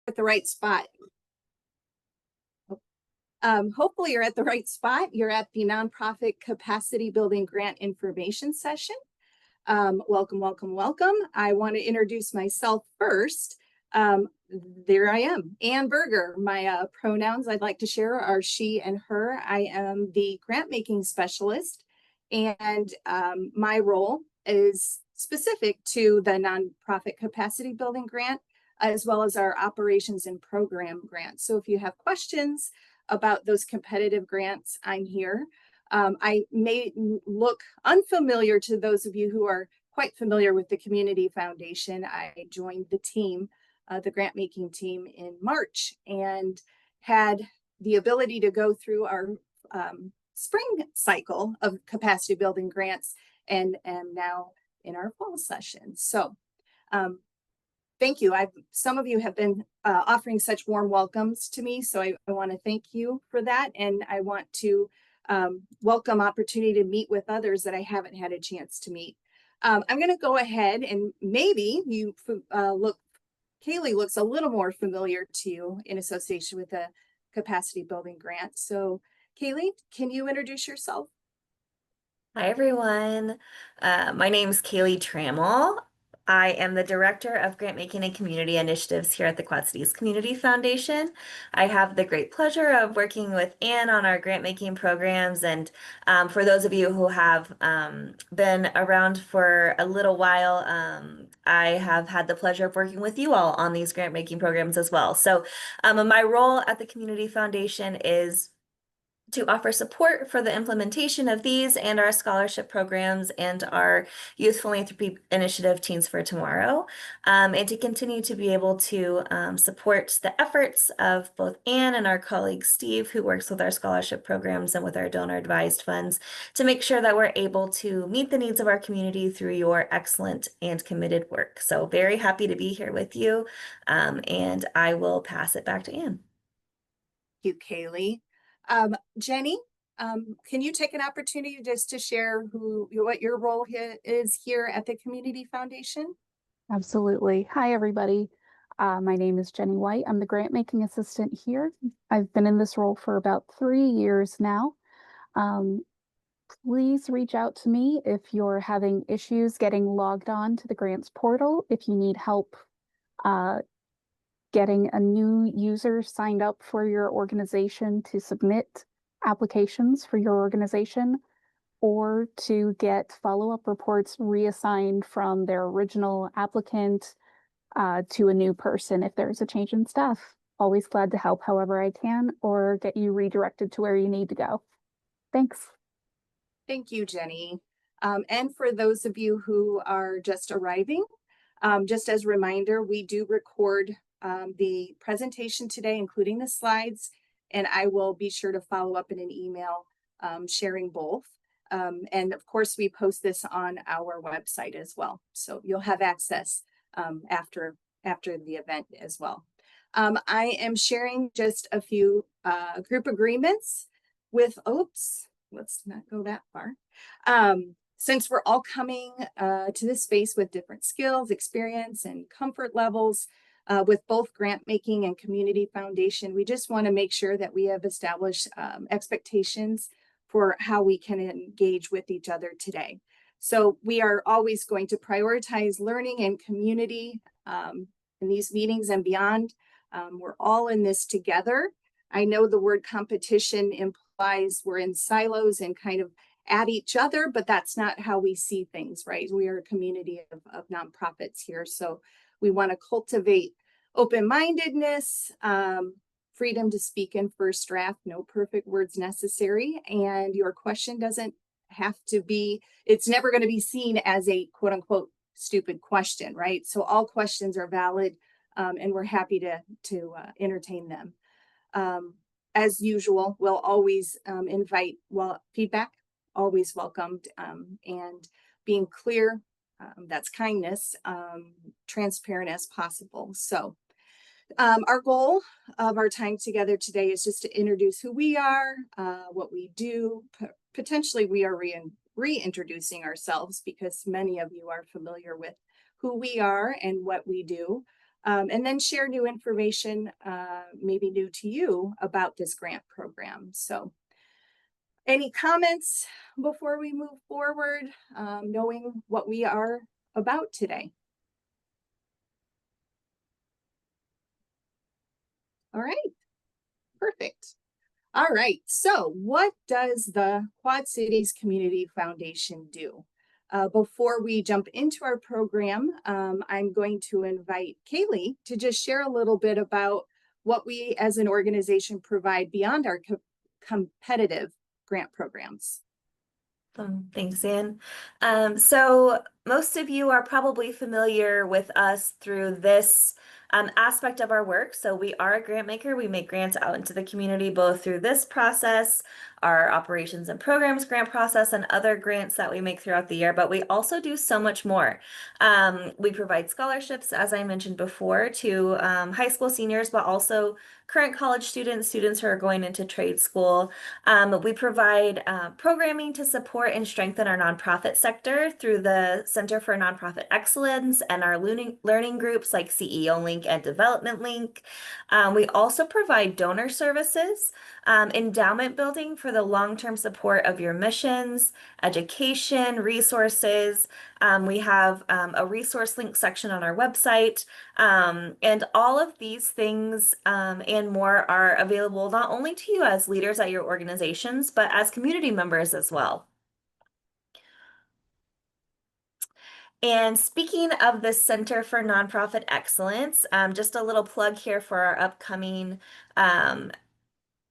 at the right spot. Hopefully you're at the right spot. You're at the Nonprofit Capacity Building Grant Information Session. Welcome, welcome, welcome. I want to introduce myself first. There I am, Ann Berger. My pronouns I'd like to share are she and her. I am the grant making specialist, and my role is specific to the Nonprofit Capacity Building Grant, as well as our operations and program grants. So if you have questions about those competitive grants, I'm here. I may look unfamiliar to those of you who are quite familiar with the Community Foundation. I joined the team, the grant making team, in March and had the ability to go through our spring cycle of capacity building grants and am now in our fall session. So thank you. Some of you have been offering such warm welcomes to me, so I want to thank you for that. And I want to welcome opportunity to meet with others that I haven't had a chance to meet. I'm going to go ahead and maybe you Kaylee looks a little more familiar to you in association with the capacity building grant. So Kaylee, can you introduce yourself? Hi, everyone. My name is Kaylee Trammell. I am the Director of Grant Making and Community Initiatives here at the Quad Cities Community Foundation. I have the great pleasure of working with Ann on our grant making programs. And for those of you who have been around for a little while, I have had the pleasure of working with you all on these grant making programs as well. So my role at the Community Foundation is to offer support for the implementation of these and our scholarship programs and our Youth Philanthropy Initiative Teens for Tomorrow, and to continue to be able to support the efforts of both Ann and our colleague Steve, who works with our scholarship programs and with our donor advised funds, to make sure that we're able to meet the needs of our community through your excellent and committed work. So very happy to be here with you, and I will pass it back to Ann. Thank you, Kaylee. Jenny, can you take an opportunity just to share what your role is here at the Community Foundation? Absolutely. Hi, everybody. My name is Jenny White. I'm the grant making assistant here. I've been in this role for about 3 years now. Please reach out to me if you're having issues getting logged on to the grants portal, if you need help getting a new user signed up for your organization to submit applications for your organization, or to get follow-up reports reassigned from their original applicant to a new person if there's a change in staff. Always glad to help however I can or get you redirected to where you need to go. Thanks. Thank you, Jenny. And for those of you who are just arriving, just as a reminder, we do record the presentation today, including the slides, and I will be sure to follow up in an email sharing both. And of course, we post this on our website as well. So you'll have access after the event as well. I am sharing just a few group agreements with, let's not go that far. Since we're all coming to this space with different skills, experience, and comfort levels, with both grant making and Community Foundation, we just want to make sure that we have established expectations for how we can engage with each other today. So we are always going to prioritize learning and community in these meetings and beyond. We're all in this together. I know the word competition implies we're in silos and kind of at each other, but that's not how we see things, right? We are a community of nonprofits here. So we want to cultivate open-mindedness, freedom to speak in first draft, no perfect words necessary. And your question doesn't have to be, it's never going to be seen as a quote unquote stupid question, right? So all questions are valid, and we're happy to entertain them. As usual, we'll always invite feedback, always welcomed, and being clear, that's kindness, transparent as possible. So our goal of our time together today is just to introduce who we are, what we do. Potentially we are reintroducing ourselves because many of you are familiar with who we are and what we do. and then share new information, maybe new to you about this grant program. So any comments before we move forward, knowing what we are about today? All right, perfect. All right, so what does the Quad Cities Community Foundation do? Before we jump into our program, I'm going to invite Kaylee to just share a little bit about what we as an organization provide beyond our competitive grant programs. Thanks, Anne. So most of you are probably familiar with us through this aspect of our work. So we are a grant maker. We make grants out into the community, both through this process, our operations and programs grant process, and other grants that we make throughout the year. But we also do so much more. We provide scholarships, as I mentioned before, to high school seniors, but also current college students, students who are going into trade school. We provide programming to support and strengthen our nonprofit sector through the Center for Nonprofit Excellence and our learning groups like CEO Link and Development Link. We also provide donor services, endowment building for the long-term support of your missions, education, resources. We have a resource link section on our website. And all of these things and more are available not only to you as leaders at your organizations, but as community members as well. And speaking of the Center for Nonprofit Excellence, just a little plug here for our upcoming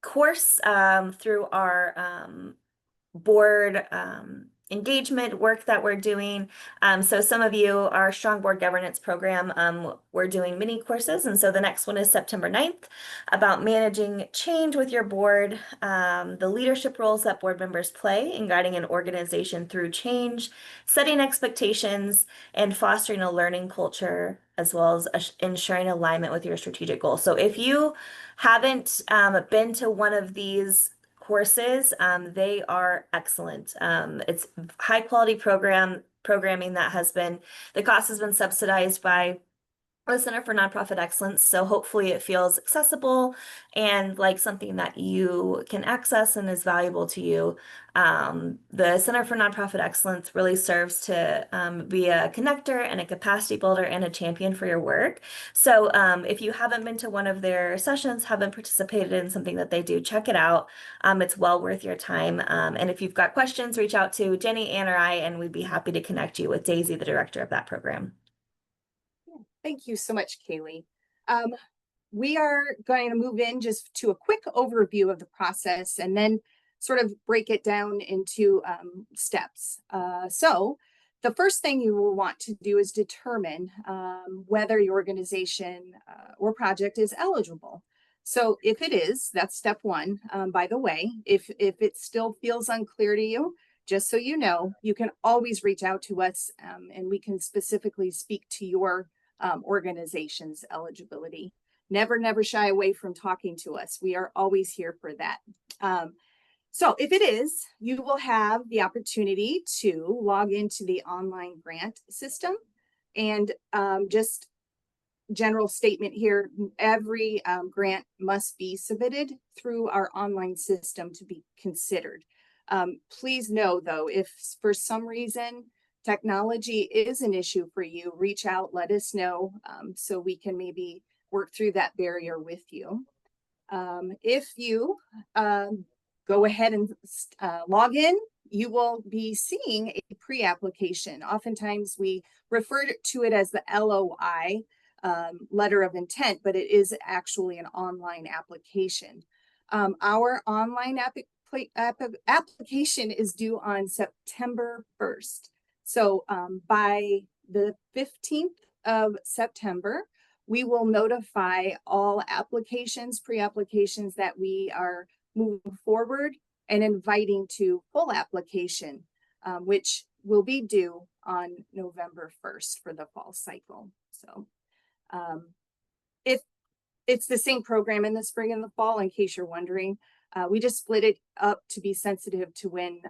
course through our board engagement work that we're doing. So some of you, our Strong Board Governance program, we're doing mini courses. And so the next one is September 9th about managing change with your board, the leadership roles that board members play in guiding an organization through change, setting expectations, and fostering a learning culture, as well as ensuring alignment with your strategic goals. So if you haven't been to one of these courses, they are excellent. It's high quality programming that the cost has been subsidized by the Center for Nonprofit Excellence. So hopefully it feels accessible and like something that you can access and is valuable to you. The Center for Nonprofit Excellence really serves to be a connector and a capacity builder and a champion for your work. So if you haven't been to one of their sessions, haven't participated in something that they do, check it out. It's well worth your time. And if you've got questions, reach out to Jenny, Ann, or I, and we'd be happy to connect you with Daisy, the director of that program. Thank you so much, Kaylee. We are going to move in just to a quick overview of the process and then sort of break it down into steps. So the first thing you will want to do is determine whether your organization or project is eligible. So if it is, that's step one. By the way, if it still feels unclear to you, just so you know, you can always reach out to us and we can specifically speak to your organization's eligibility. Never shy away from talking to us. We are always here for that. So if it is, you will have the opportunity to log into the online grant system. And just general statement here, every grant must be submitted through our online system to be considered. Please know though, if for some reason technology is an issue for you, reach out, let us know so we can maybe work through that barrier with you. If you go ahead and log in, you will be seeing a pre-application. Oftentimes we refer to it as the LOI, letter of intent, but it is actually an online application. Our online application is due on September 1st. So by the 15th of September, we will notify all applications, pre-applications that we are moving forward and inviting to full application, which will be due on November 1st for the fall cycle. So if it's the same program in the spring and the fall, in case you're wondering, we just split it up to be sensitive to when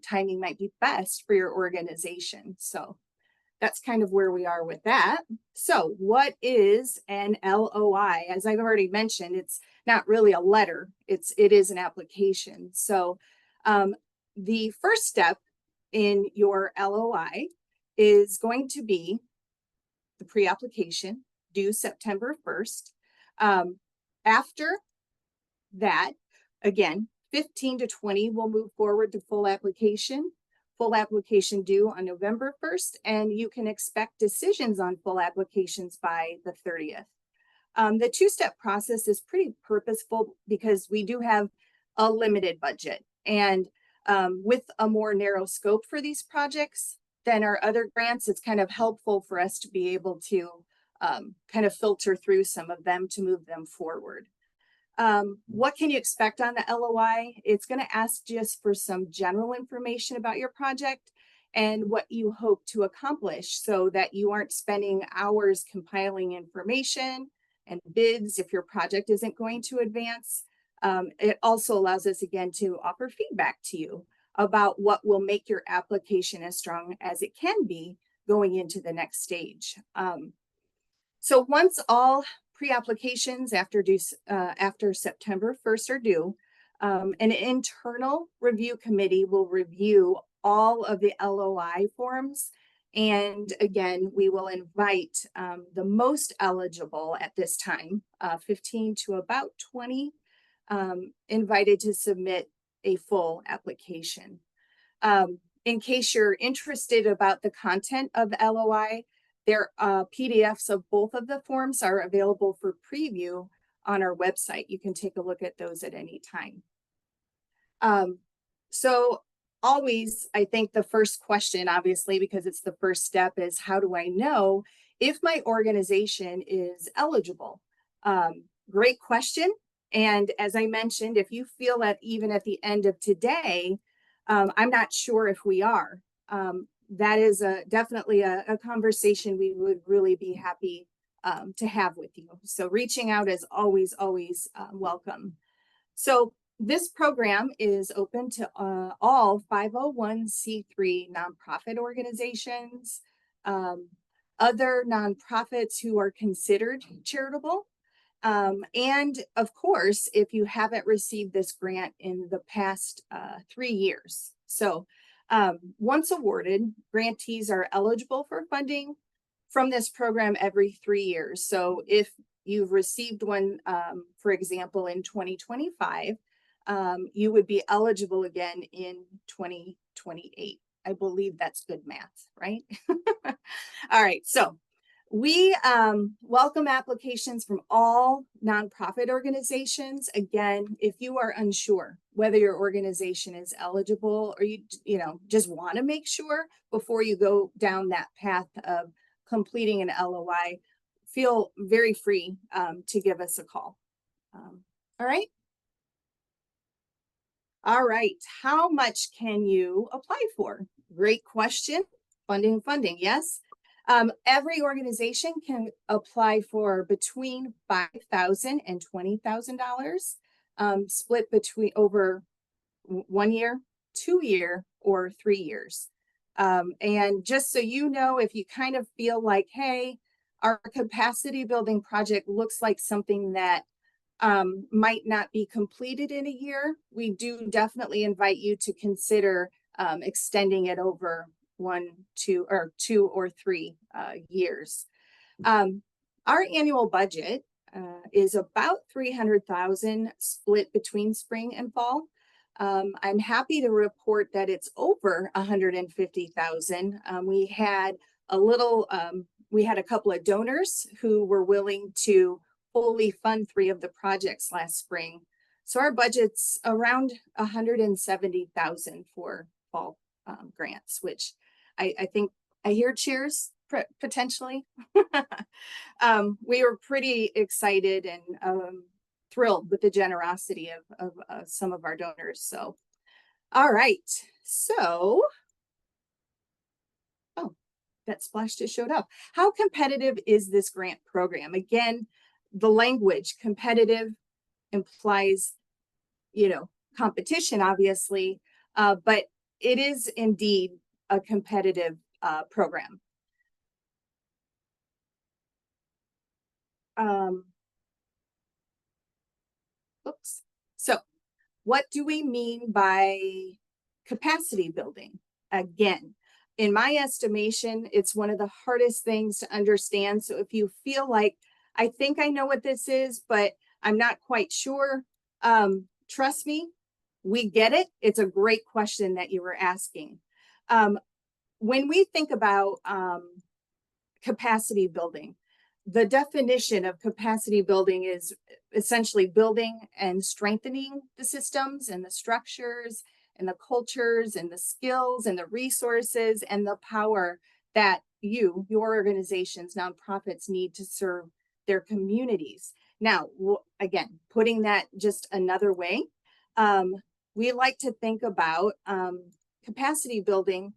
timing might be best for your organization. So that's kind of where we are with that. So what is an LOI? As I've already mentioned, it's not really a letter. It is an application. So the first step in your LOI is going to be the pre-application due September 1st. After that, again, 15 to 20 will move forward to full application due on November 1st, and you can expect decisions on full applications by the 30th. The two-step process is pretty purposeful because we do have a limited budget, and with a more narrow scope for these projects than our other grants, it's kind of helpful for us to be able to kind of filter through some of them to move them forward. What can you expect on the LOI? It's going to ask just for some general information about your project and what you hope to accomplish so that you aren't spending hours compiling information and bids if your project isn't going to advance. It also allows us again to offer feedback to you about what will make your application as strong as it can be going into the next stage. So once all pre-applications after September 1st are due, an internal review committee will review all of the LOI forms. And again, we will invite the most eligible at this time, 15 to about 20, invited to submit a full application. In case you're interested about the content of the LOI, their PDFs of both of the forms are available for preview on our website. You can take a look at those at any time. So always, I think the first question, obviously, because it's the first step, is how do I know if my organization is eligible? Great question. And as I mentioned, if you feel that even at the end of today, I'm not sure if we are, that is definitely a conversation we would really be happy to have with you. So reaching out is always welcome. So this program is open to all 501c3 nonprofit organizations, other nonprofits who are considered charitable. And of course, if you haven't received this grant in the past 3 years. So once awarded, grantees are eligible for funding from this program every 3 years. So if you've received one, for example, in 2025, you would be eligible again in 2028. I believe that's good math, right? All right, so we welcome applications from all nonprofit organizations. Again, if you are unsure whether your organization is eligible or you just want to make sure before you go down that path of completing an LOI, feel very free to give us a call. All right. All right. How much can you apply for? Great question. Funding, yes. Every organization can apply for between $5,000 and $20,000, split between over 1 year, 2 year, or 3 years. And just so you know, if you kind of feel like, hey, our capacity building project looks like something that might not be completed in a year, we do definitely invite you to consider extending it over 1, 2, or 2 or 3 years. Our annual budget is about $300,000 split between spring and fall. I'm happy to report that it's over $150,000. We had a couple of donors who were willing to fully fund 3 of the projects last spring. So our budget's around $170,000 for fall grants, which I think I hear cheers potentially. We were pretty excited and thrilled with the generosity of some of our donors. So, all right. So, oh, that splash just showed up. How competitive is this grant program? Again, the language competitive implies, competition, obviously, but it is indeed a competitive program. oops. So what do we mean by capacity building? Again, in my estimation, it's one of the hardest things to understand. So if you feel like, I think I know what this is, but I'm not quite sure, trust me, we get it. It's a great question that you were asking. When we think about capacity building, the definition of capacity building is essentially building and strengthening the systems and the structures and the cultures and the skills and the resources and the power that your organizations, nonprofits need to serve their communities. Now, again, putting that just another way, we like to think about capacity building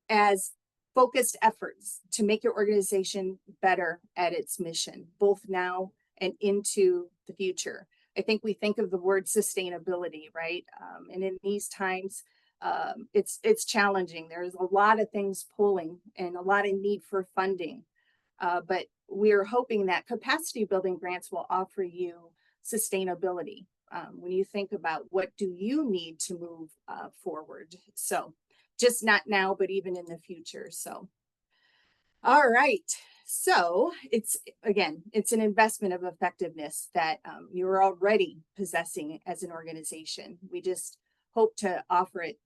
as focused efforts to make your organization better at its mission, both now and into the future. I think we think of the word sustainability, right? And in these times, it's challenging. There's a lot of things pulling and a lot of need for funding. But we're hoping that capacity building grants will offer you sustainability when you think about what do you need to move forward. So just not now, but even in the future. So, all right. So it's, again, it's an investment of effectiveness that you're already possessing as an organization. We just hope to offer it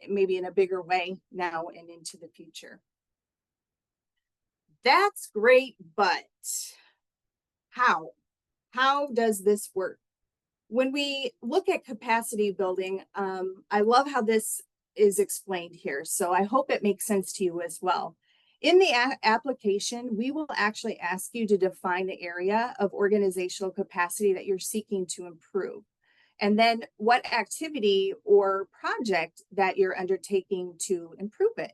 maybe in a bigger way now and into the future. That's great, but how? How does this work? When we look at capacity building, I love how this is explained here. So I hope it makes sense to you as well. In the application, we will actually ask you to define the area of organizational capacity that you're seeking to improve. And then what activity or project that you're undertaking to improve it.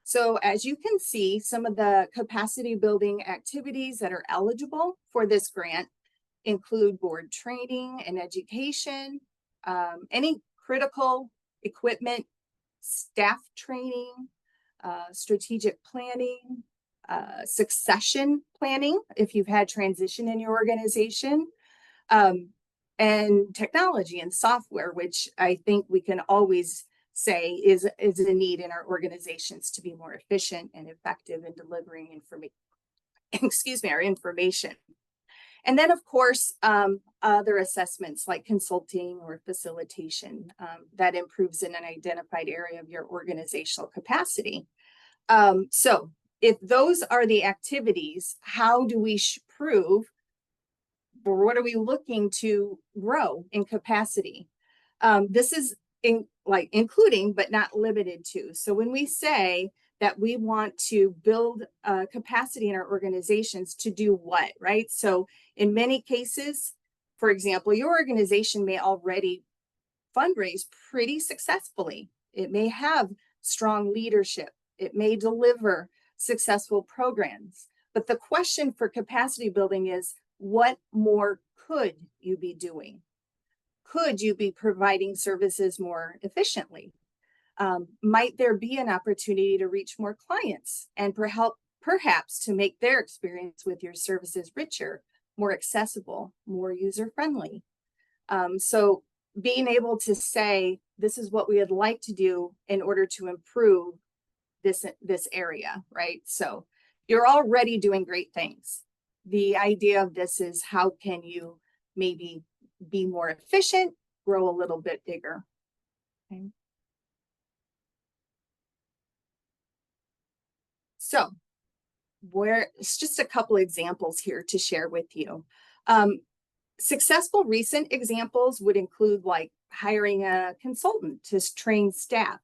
So as you can see, some of the capacity building activities that are eligible for this grant include board training and education, any critical equipment, staff training, strategic planning, succession planning, if you've had transition in your organization, and technology and software, which I think we can always say is a need in our organizations to be more efficient and effective in delivering information, excuse me, our information. And then, of course, other assessments like consulting or facilitation that improves in an identified area of your organizational capacity. So if those are the activities, how do we prove, or what are we looking to grow in capacity? This is including, but not limited to. So when we say that we want to build capacity in our organizations to do what, right? So in many cases, for example, your organization may already fundraise pretty successfully. It may have strong leadership. It may deliver successful programs. But the question for capacity building is, what more could you be doing? Could you be providing services more efficiently? Might there be an opportunity to reach more clients and perhaps to make their experience with your services richer, more accessible, more user-friendly? So being able to say, this is what we would like to do in order to improve this area, right? So you're already doing great things. The idea of this is, how can you maybe be more efficient, grow a little bit bigger? Okay. So it's just a couple examples here to share with you. Successful recent examples would include like hiring a consultant to train staff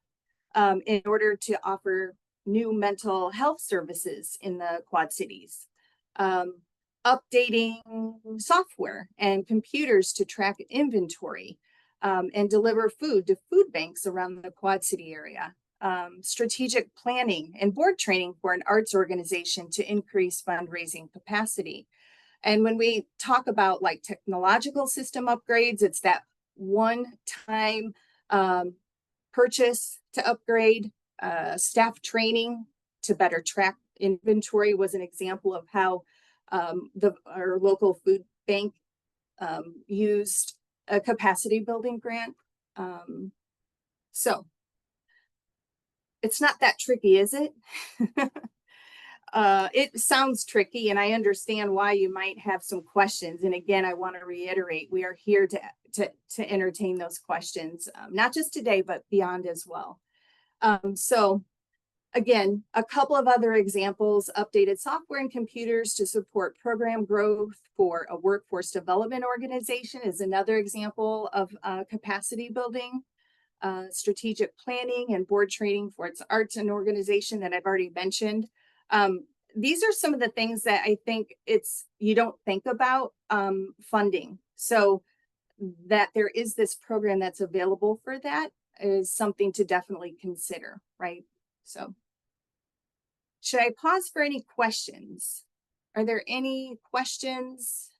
in order to offer new mental health services in the Quad Cities. Updating software and computers to track inventory and deliver food to food banks around the Quad City area. Strategic planning and board training for an arts organization to increase fundraising capacity. And when we talk about like technological system upgrades, it's that one-time purchase to upgrade. Staff training to better track inventory was an example of how our local food bank used a capacity building grant. So it's not that tricky, is it? It sounds tricky, and I understand why you might have some questions. And again, I want to reiterate, we are here to entertain those questions, not just today, but beyond as well. So again, a couple of other examples: updated software and computers to support program growth for a workforce development organization is another example of capacity building. Strategic planning and board training for its arts and organization that I've already mentioned. These are some of the things that I think you don't think about funding. So that there is this program that's available for that is something to definitely consider, right? So should I pause for any questions? Are there any questions?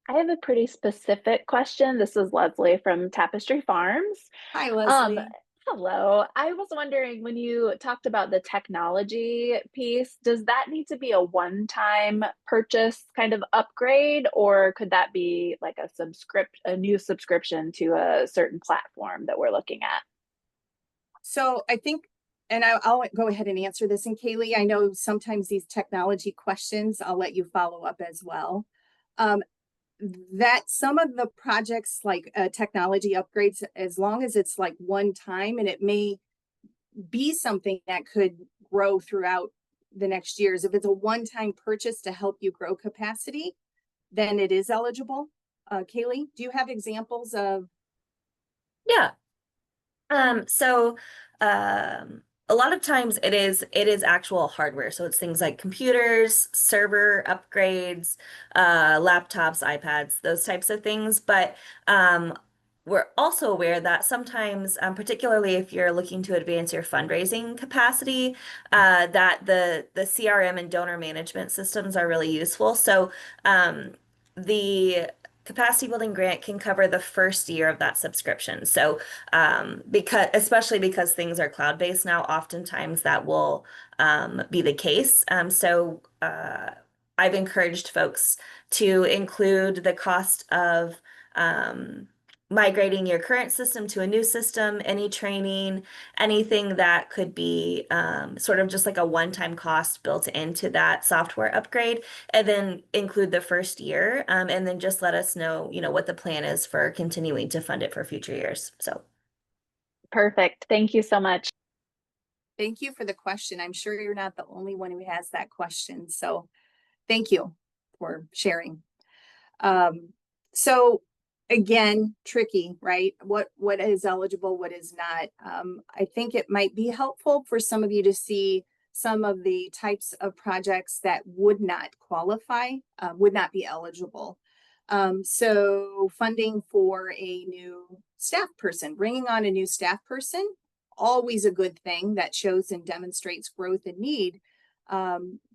I have a pretty specific question. This is Leslie from Tapestry Farms. Hi, Leslie. Hello. I was wondering, when you talked about the technology piece, does that need to be a one-time purchase kind of upgrade, or could that be like a new subscription to a certain platform that we're looking at? So I think, and I'll go ahead and answer this. And Kaylee, I know sometimes these technology questions, I'll let you follow up as well. That some of the projects like technology upgrades, as long as it's like one time, and it may be something that could grow throughout the next years. If it's a one-time purchase to help you grow capacity, then it is eligible. Kaylee, do you have examples of? Yeah. So a lot of times it is actual hardware. So it's things like computers, server upgrades, laptops, iPads, those types of things. But we're also aware that sometimes, particularly if you're looking to advance your fundraising capacity, that the CRM and donor management systems are really useful. So the capacity building grant can cover the first year of that subscription. So especially because things are cloud-based now, oftentimes that will be the case. So I've encouraged folks to include the cost of migrating your current system to a new system, any training, anything that could be sort of just like a one-time cost built into that software upgrade, and then include the first year, and then just let us know, what the plan is for continuing to fund it for future years. So. Perfect. Thank you so much. Thank you for the question. I'm sure you're not the only one who has that question. So thank you for sharing. So again, tricky, right? What is eligible, what is not? I think it might be helpful for some of you to see some of the types of projects that would not qualify, would not be eligible. So funding for a new staff person, bringing on a new staff person, always a good thing that shows and demonstrates growth and need.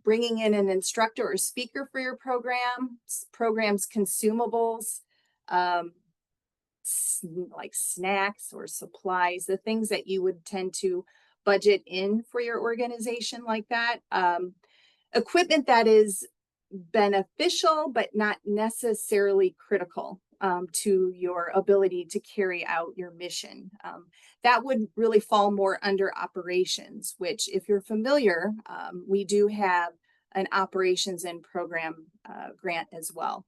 Bringing in an instructor or speaker for your programs, consumables, like snacks or supplies, the things that you would tend to budget in for your organization like that. Equipment that is beneficial, but not necessarily critical to your ability to carry out your mission. That would really fall more under operations, which, if you're familiar, we do have an operations and program grant as well.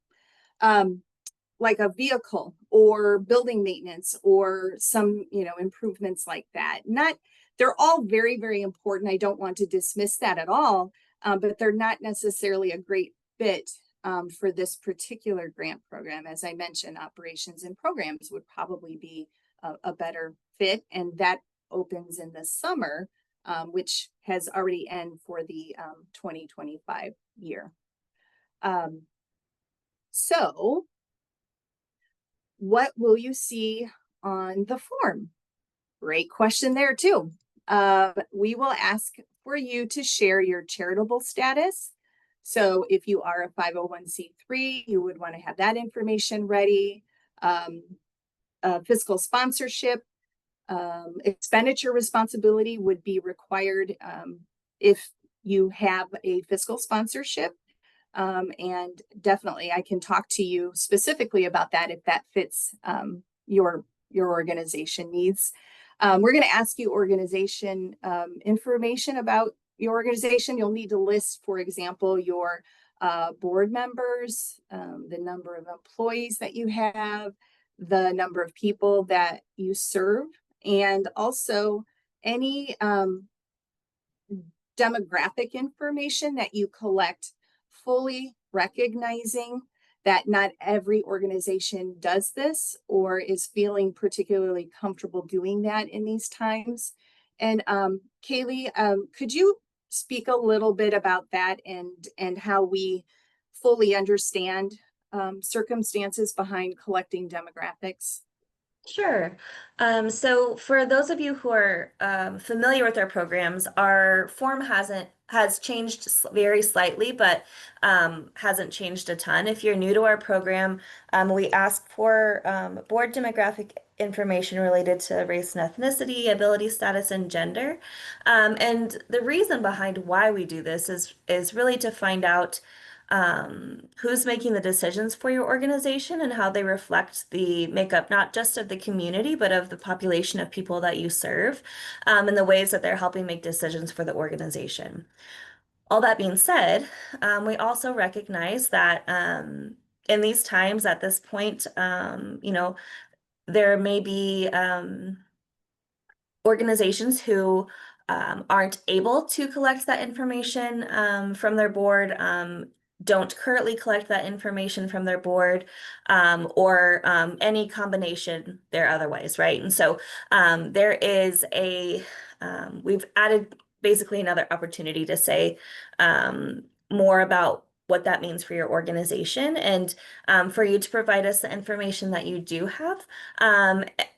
Like a vehicle or building maintenance or some, improvements like that. They're all very, very important. I don't want to dismiss that at all, but they're not necessarily a great fit for this particular grant program. As I mentioned, operations and programs would probably be a better fit, and that opens in the summer, which has already ended for the 2025 year. So what will you see on the form? Great question there too. We will ask for you to share your charitable status. So if you are a 501c3, you would want to have that information ready. Fiscal sponsorship, expenditure responsibility would be required if you have a fiscal sponsorship. And definitely I can talk to you specifically about that if that fits your organization needs. We're going to ask you organization information about your organization. You'll need to list, for example, your board members, the number of employees that you have, the number of people that you serve, and also any demographic information that you collect, fully recognizing that not every organization does this or is feeling particularly comfortable doing that in these times. And Kaylee, could you speak a little bit about that and how we fully understand circumstances behind collecting demographics? Sure. So for those of you who are familiar with our programs, our form has changed very slightly, but hasn't changed a ton. If you're new to our program, we ask for board demographic information related to race and ethnicity, ability status, and gender. And the reason behind why we do this is really to find out who's making the decisions for your organization and how they reflect the makeup, not just of the community, but of the population of people that you serve, and the ways that they're helping make decisions for the organization. All that being said, we also recognize that in these times at this point, there may be organizations who aren't able to collect that information from their board, don't currently collect that information from their board, or any combination there otherwise, right? And so there is we've added basically another opportunity to say more about what that means for your organization and for you to provide us the information that you do have,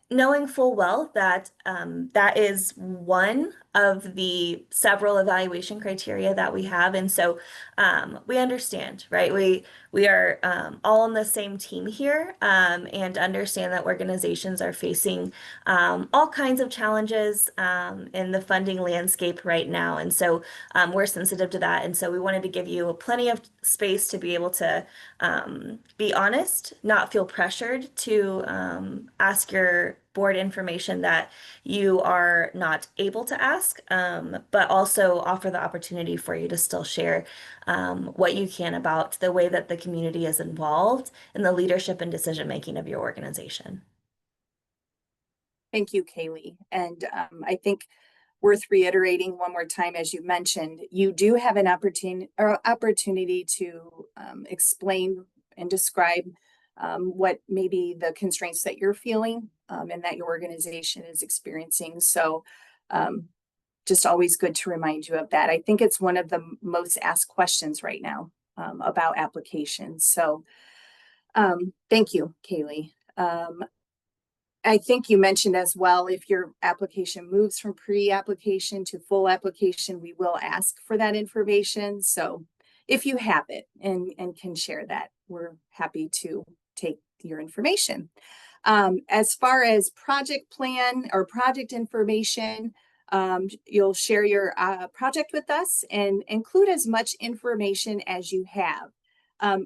knowing full well that that is one of the several evaluation criteria that we have. And so we understand, right? We are all on the same team here, and understand that organizations are facing all kinds of challenges in the funding landscape right now. And so we're sensitive to that. And so we wanted to give you plenty of space to be able to be honest, not feel pressured to ask your board information that you are not able to ask, but also offer the opportunity for you to still share what you can about the way that the community is involved in the leadership and decision making of your organization. Thank you, Kaylee. And I think worth reiterating one more time, as you mentioned, you do have an opportunity to explain and describe what maybe the constraints that you're feeling and that your organization is experiencing. So just always good to remind you of that. I think it's one of the most asked questions right now about applications. So thank you, Kaylee. I think you mentioned as well, if your application moves from pre-application to full application, we will ask for that information. So if you have it and can share that, we're happy to take your information. As far as project plan or project information, you'll share your project with us and include as much information as you have.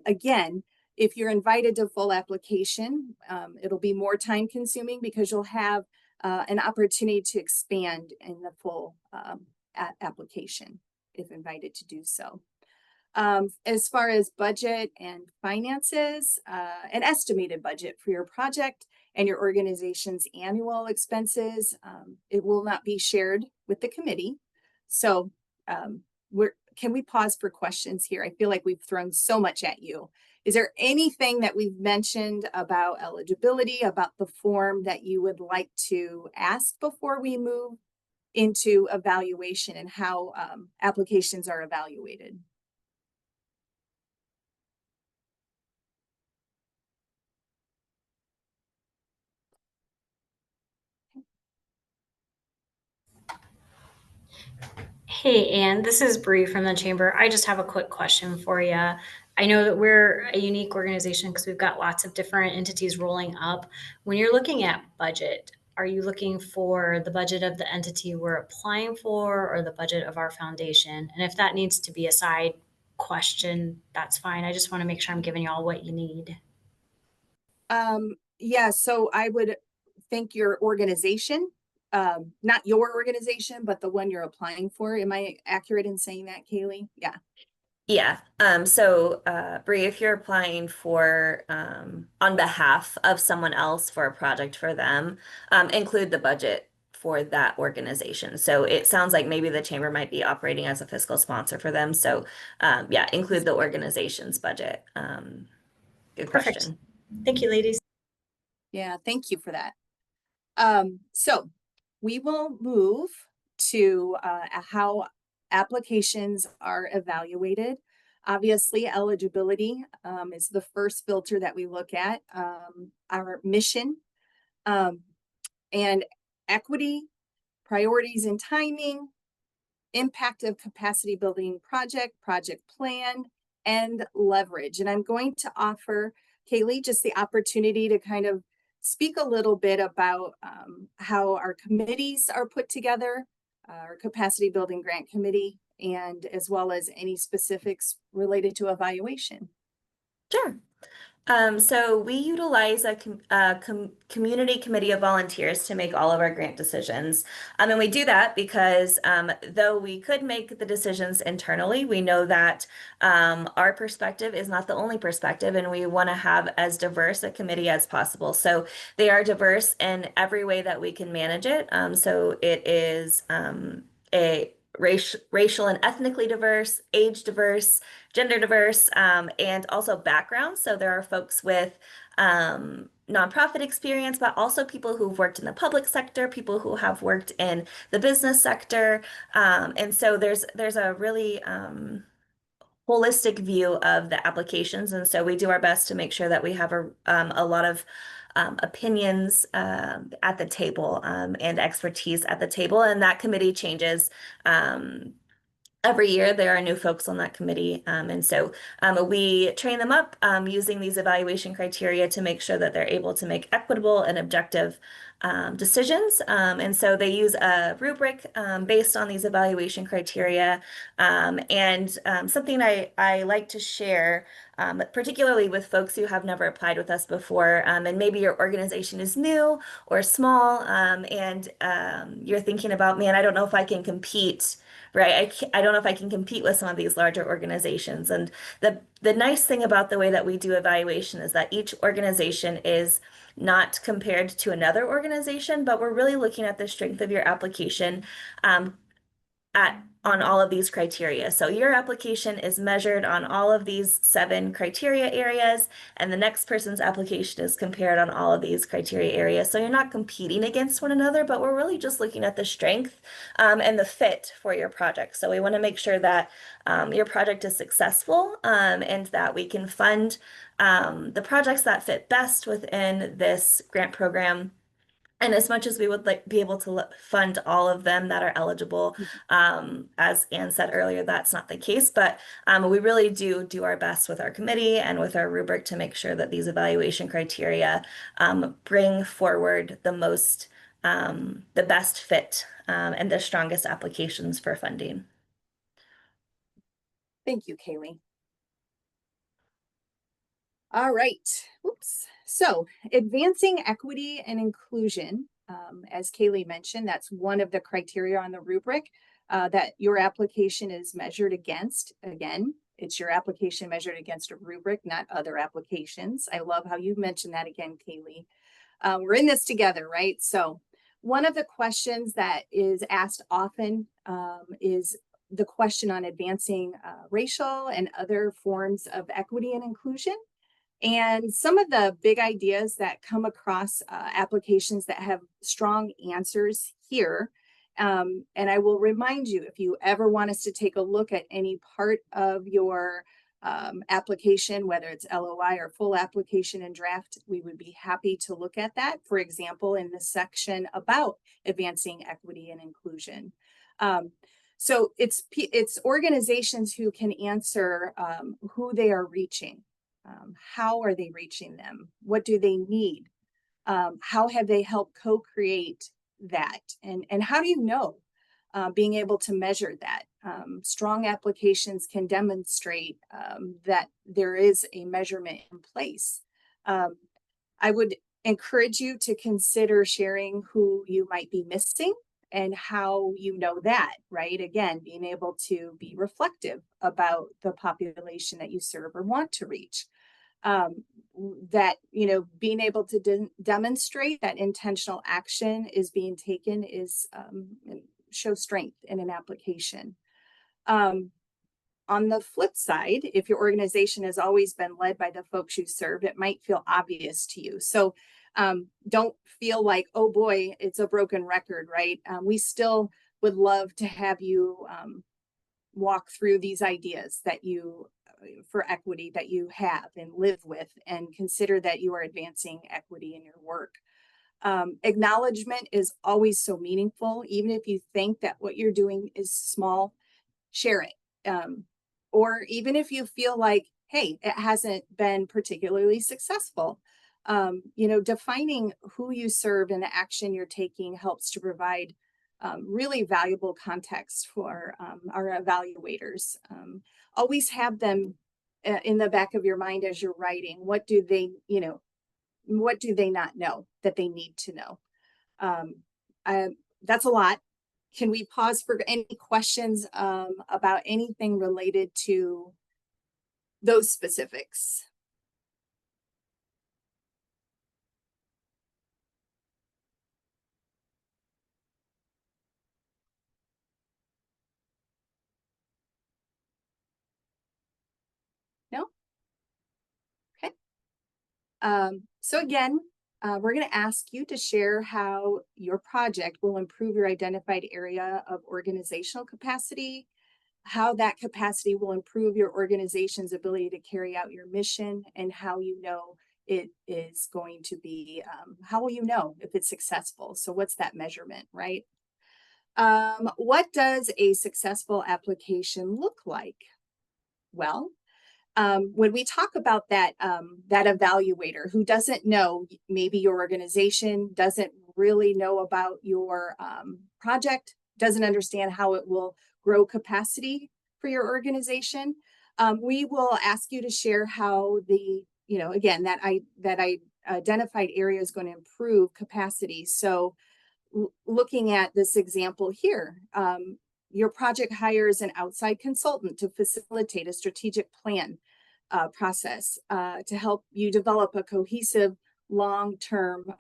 Again, if you're invited to full application, it'll be more time consuming because you'll have an opportunity to expand in the full application if invited to do so. As far as budget and finances, an estimated budget for your project and your organization's annual expenses, it will not be shared with the committee. So can we pause for questions here? I feel like we've thrown so much at you. Is there anything that we've mentioned about eligibility, about the form that you would like to ask before we move into evaluation and how applications are evaluated? Hey, Anne, this is Bree from the Chamber. I just have a quick question for you. I know that we're a unique organization because we've got lots of different entities rolling up. When you're looking at budget, are you looking for the budget of the entity we're applying for or the budget of our foundation? And if that needs to be a side question, that's fine. I just want to make sure I'm giving you all what you need. Yeah, so I would think your organization, not your organization, but the one you're applying for. Am I accurate in saying that, Kaylee? Yeah. Yeah. So, Bree, if you're applying for, on behalf of someone else for a project for them, include the budget for that organization. So it sounds like maybe the chamber might be operating as a fiscal sponsor for them. So, yeah, include the organization's budget. Good Perfect. question. Thank you, ladies. Yeah, thank you for that. So we will move to how applications are evaluated. Obviously, eligibility is the first filter that we look at. Our mission and equity, priorities and timing, impact of capacity building project plan, and leverage. And I'm going to offer Kaylee just the opportunity to kind of speak a little bit about how our committees are put together, our capacity building grant committee, and as well as any specifics related to evaluation. Sure. So we utilize a community committee of volunteers to make all of our grant decisions. And we do that because though we could make the decisions internally, we know that our perspective is not the only perspective, and we want to have as diverse a committee as possible. So they are diverse in every way that we can manage it. So it is a racial and ethnically diverse, age diverse, gender diverse, and also backgrounds. So there are folks with nonprofit experience, but also people who've worked in the public sector, people who have worked in the business sector. And so there's a really holistic view of the applications. And so we do our best to make sure that we have a lot of opinions at the table and expertise at the table. And that committee changes every year. There are new folks on that committee. And so we train them up using these evaluation criteria to make sure that they're able to make equitable and objective decisions. And so they use a rubric based on these evaluation criteria. And something I like to share, particularly with folks who have never applied with us before, and maybe your organization is new or small, and you're thinking about, man, I don't know if I can compete, right? I don't know if I can compete with some of these larger organizations. And the nice thing about the way that we do evaluation is that each organization is not compared to another organization, but we're really looking at the strength of your application on all of these criteria. So your application is measured on all of these 7 criteria areas, and the next person's application is compared on all of these criteria areas. So you're not competing against one another, but we're really just looking at the strength and the fit for your project. So we want to make sure that your project is successful and that we can fund the projects that fit best within this grant program. And as much as we would be able to fund all of them that are eligible, as Anne said earlier, that's not the case. But we really do our best with our committee and with our rubric to make sure that these evaluation criteria bring forward the best fit and the strongest applications for funding. Thank you, Kaylee. All right. Oops. So advancing equity and inclusion, as Kaylee mentioned, that's one of the criteria on the rubric that your application is measured against. Again, it's your application measured against a rubric, not other applications. I love how you mentioned that again, Kaylee. We're in this together, right? So one of the questions that is asked often is the question on advancing racial and other forms of equity and inclusion. And some of the big ideas that come across applications that have strong answers here. And I will remind you, if you ever want us to take a look at any part of your application, whether it's LOI or full application and draft, we would be happy to look at that. For example, in the section about advancing equity and inclusion. So it's organizations who can answer who they are reaching. How are they reaching them? What do they need? How have they helped co-create that? And how do you know? Being able to measure that. Strong applications can demonstrate that there is a measurement in place. I would encourage you to consider sharing who you might be missing and how you know that, right? Again, being able to be reflective about the population that you serve or want to reach. That, you know, being able to demonstrate that intentional action is being taken is show strength in an application. On the flip side, if your organization has always been led by the folks you serve, it might feel obvious to you. So don't feel like, oh boy, it's a broken record, right? We still would love to have you walk through these ideas that you for equity that you have and live with, and consider that you are advancing equity in your work. Acknowledgement is always so meaningful. Even if you think that what you're doing is small, share it. Or even if you feel like, hey, it hasn't been particularly successful, you know, defining who you serve and the action you're taking helps to provide really valuable context for our evaluators. Always have them in the back of your mind as you're writing. What do they, you know, what do they not know that they need to know? That's a lot. Can we pause for any questions about anything related to those specifics? No? Okay. So again, we're going to ask you to share how your project will improve your identified area of organizational capacity, how that capacity will improve your organization's ability to carry out your mission, and how you know it is going to be, how will you know if it's successful? So what's that measurement, right? What does a successful application look like? Well, when we talk about that that evaluator who doesn't know, maybe your organization doesn't really know about your project, doesn't understand how it will grow capacity for your organization, we will ask you to share how the, you know, again, that I identified area is going to improve capacity. So looking at this example here, your project hires an outside consultant to facilitate a strategic plan process to help you develop a cohesive long-term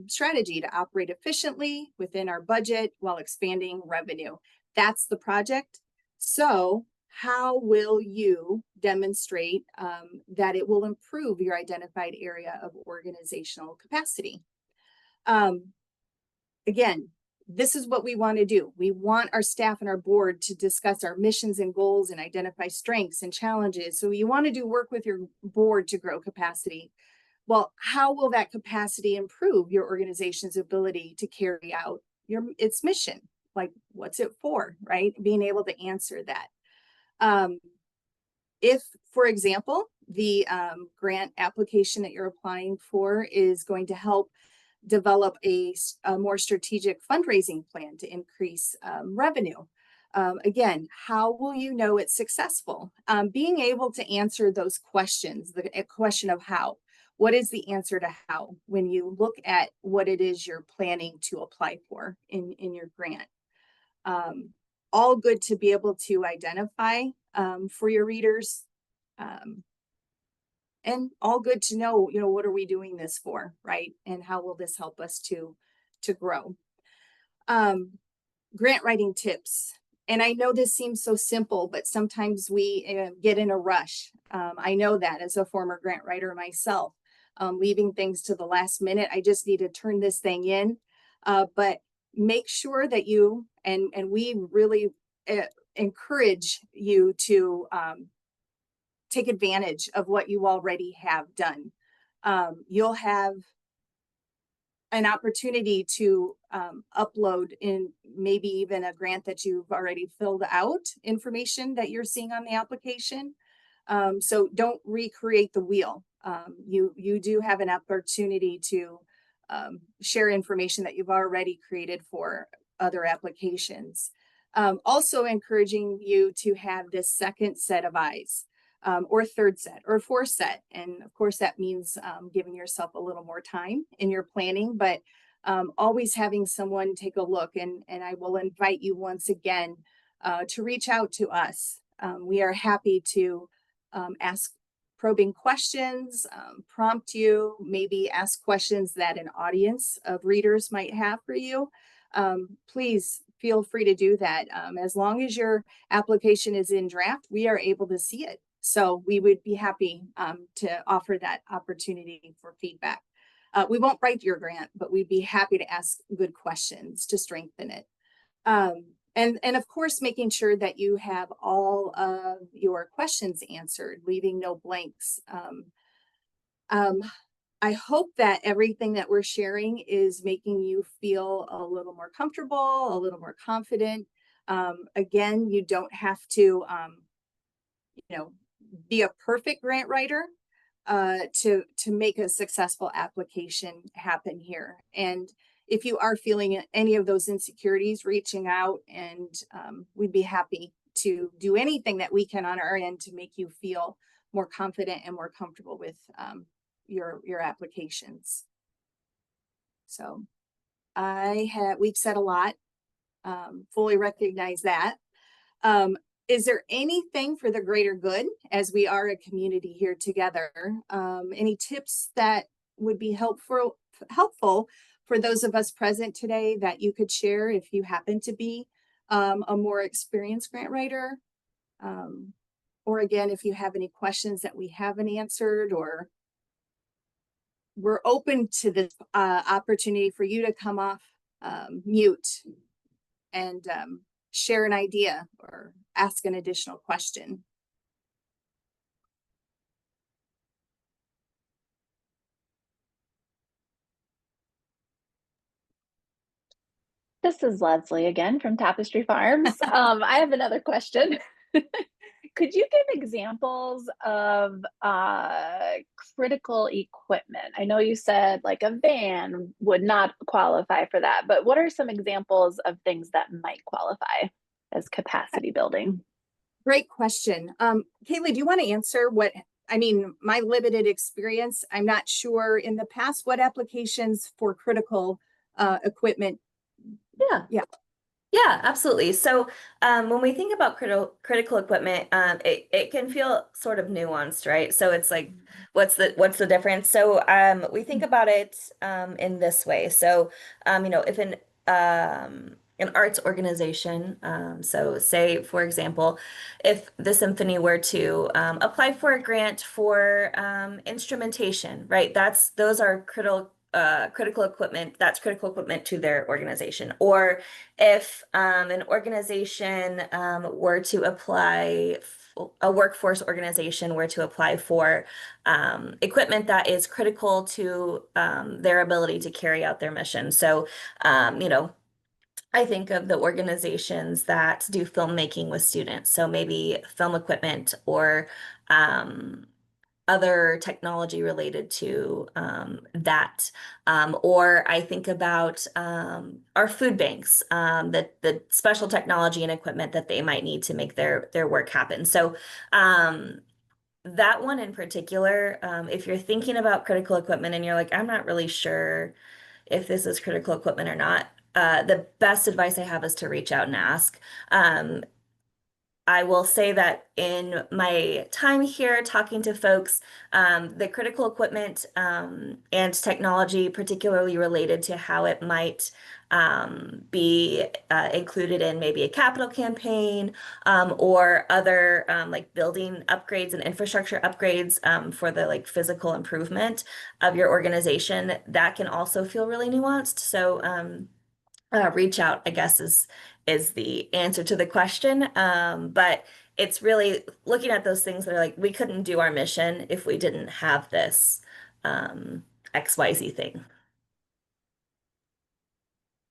strategy to operate efficiently within our budget while expanding revenue. That's the project. So how will you demonstrate that it will improve your identified area of organizational capacity? Again, this is what we want to do. We want our staff and our board to discuss our missions and goals and identify strengths and challenges. So you want to do work with your board to grow capacity. Well, how will that capacity improve your organization's ability to carry out its mission? Like, what's it for, right? Being able to answer that. If, for example, the grant application that you're applying for is going to help develop a more strategic fundraising plan to increase revenue. Again, how will you know it's successful? Being able to answer those questions, the question of how. What is the answer to how when you look at what it is you're planning to apply for in your grant? All good to be able to identify for your readers. And all good to know, you know, what are we doing this for, right? And how will this help us to grow? Grant writing tips. And I know this seems so simple, but sometimes we get in a rush. I know that as a former grant writer myself, leaving things to the last minute. I just need to turn this thing in. But make sure that you, and we really encourage you to take advantage of what you already have done. You'll have an opportunity to upload in maybe even a grant that you've already filled out information that you're seeing on the application. So don't recreate the wheel. You do have an opportunity to share information that you've already created for other applications. Also encouraging you to have this second set of eyes, or third set or fourth set. And of course that means giving yourself a little more time in your planning, but always having someone take a look. And I will invite you once again to reach out to us. We are happy to ask probing questions, prompt you, maybe ask questions that an audience of readers might have for you. Please feel free to do that. As long as your application is in draft, we are able to see it. So we would be happy to offer that opportunity for feedback. We won't write your grant, but we'd be happy to ask good questions to strengthen it. And of course, making sure that you have all of your questions answered, leaving no blanks. I hope that everything that we're sharing is making you feel a little more comfortable, a little more confident. Again, you don't have to, be a perfect grant writer to make a successful application happen here. And if you are feeling any of those insecurities, reaching out, and we'd be happy to do anything that we can on our end to make you feel more confident and more comfortable with your applications. So we've said a lot, fully recognize that. Is there anything for the greater good as we are a community here together? Any tips that would be helpful for those of us present today that you could share if you happen to be a more experienced grant writer? Or again, if you have any questions that we haven't answered, or we're open to this opportunity for you to come off mute and share an idea or ask an additional question. This is Leslie again from Tapestry Farms. I have another question. Could you give examples of critical equipment? I know you said like a van would not qualify for that, but what are some examples of things that might qualify as capacity building? Great question. Kaylee, do you want to answer my limited experience? I'm not sure in the past what applications for critical equipment. Yeah, absolutely. So when we think about critical equipment, it can feel sort of nuanced, right? So it's like, what's the difference? So we think about it in this way. So if an arts organization, so say for example, if the symphony were to apply for a grant for instrumentation, right? Those are critical equipment. That's critical equipment to their organization. Or if an organization were to apply, a workforce organization were to apply for equipment that is critical to their ability to carry out their mission. So, I think of the organizations that do filmmaking with students. So maybe film equipment or other technology related to that. Or I think about our food banks, the special technology and equipment that they might need to make their work happen. So that one in particular, if you're thinking about critical equipment and you're like, I'm not really sure if this is critical equipment or not, the best advice I have is to reach out and ask. I will say that in my time here talking to folks, the critical equipment and technology, particularly related to how it might be included in maybe a capital campaign or other like building upgrades and infrastructure upgrades for the like physical improvement of your organization, that can also feel really nuanced. So reach out, I guess, is the answer to the question. But it's really looking at those things that are like, we couldn't do our mission if we didn't have this XYZ thing.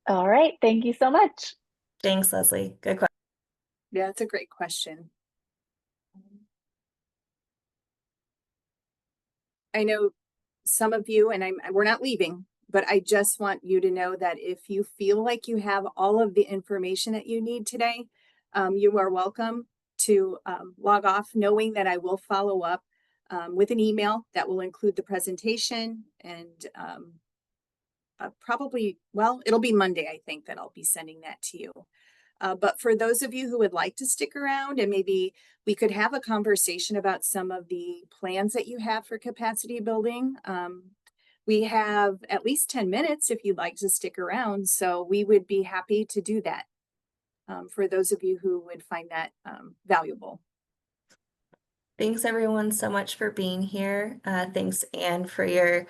All right. Thank you so much. Thanks, Leslie. Good question. Yeah, that's a great question. I know some of you, and we're not leaving. But I just want you to know that if you feel like you have all of the information that you need today, you are welcome to log off, knowing that I will follow up with an email that will include the presentation and probably, well, it'll be Monday, I think, that I'll be sending that to you. But for those of you who would like to stick around, and maybe we could have a conversation about some of the plans that you have for capacity building. We have at least 10 minutes if you'd like to stick around. So we would be happy to do that for those of you who would find that valuable. Thanks everyone so much for being here. Thanks, Anne, for your